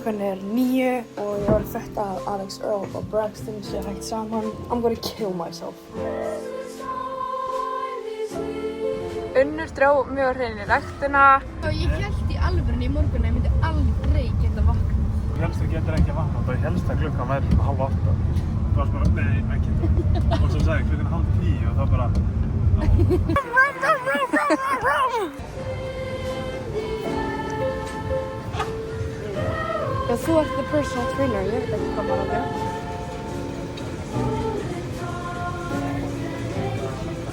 Klukkan 9 og ég var að frétta að Alex Earl og Braxton séu hægt saman. I'm gonna kill myself. Unnur dró mjög hrein í ræktina. Og ég hélt í alvörunni í morgun að ég myndi aldrei geta vakna. Þú helst þú getur ekki vakna, þú helst að klukkan væri 7:30. Þú varst bara, nei, ekki það. Og svo sagði klukkan 8:30 og það bara... Já, þú ert the personal trainer, ég veit ekki hvað maður á þér.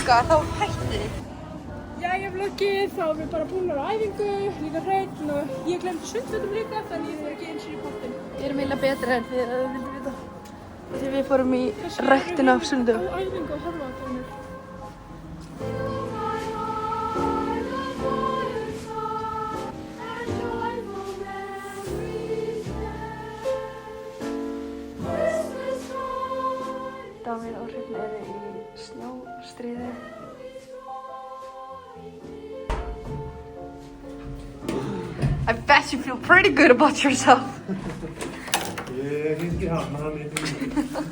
Þá hætti þið. Jæja vloggið, þá erum við bara búnar á æfingu, líka hreinn og ég glemdi sundfötum líka, þannig ég voru ekki eins og í pottinn. Við erum eiginlega betra en þið vildu vita. Þegar við fórum í ræktina á sundum. Á æfingu og horfa á tónur. Davíð og Hrefna eru í snjóstríði. I bet you feel pretty good about yourself. Ég hringi hann í bílnum.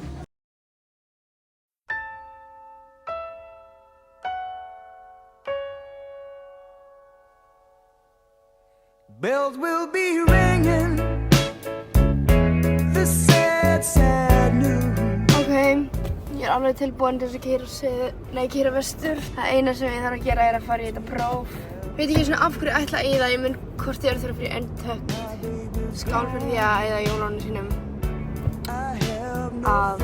Bells will be ringing the sad, sad news. Ok, ég alveg tilbúin til þess að keyra vestur. Það eina sem ég þarf að gera að fara í þetta próf. Veit ekki svona af hverju ætla að eyða, ég mun hvort ég þurfa fyrir endtökt. Skál fyrir því að eyða jólunum sínum að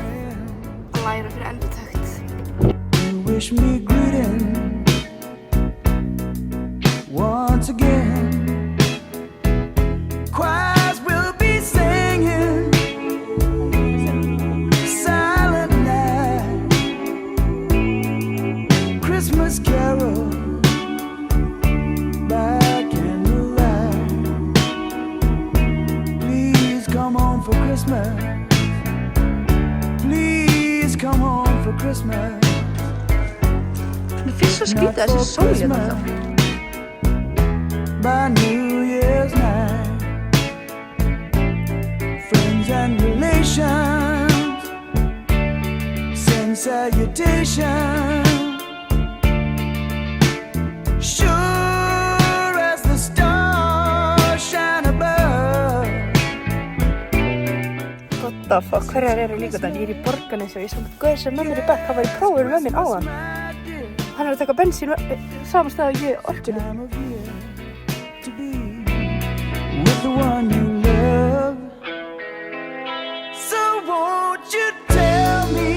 læra fyrir endtökt. You wish me greeting once again. Choirs will be singing Silent Night, Christmas carol by candlelight. Please come home for Christmas. Please come home for Christmas. Mér finnst svo skrítið að þessi sól hérna þá. By New Year's night, friends and relations send salutations. Sure as the stars shine above. What the fuck, hverjar eru líka þannig? Ég er í Borgarnesi og ég samt gauð sem með mér í bekk. Hann var í prófinu með mér áðan. Hann er að taka bensín sama stað og ég orkunni. Time of year to be with the one you love. So won't you tell me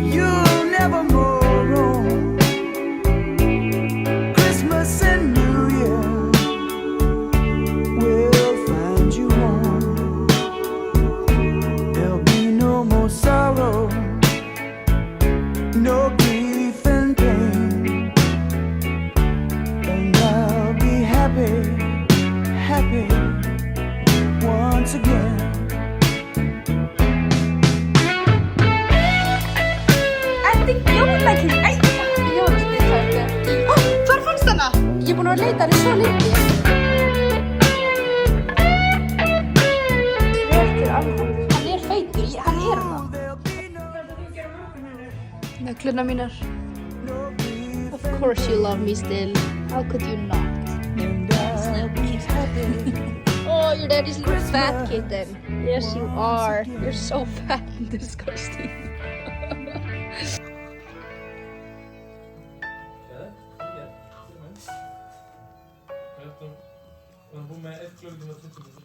you'll never more roam? Christmas and New Year will find you home. There'll be no more sorrow, no grief and pain, and I'll be happy, happy once again. I think you would like it. Hvar fannst hana? Ég er búin að leita henni svo lengi. Hann er feitur, hann er það. Neglurnar mínar. Of course you love me still. How could you not? Oh, your daddy's little fat kitten. Yes, you are. You're so fat and disgusting. Við erum búin með 1 klukkutíma og 20 mínútur.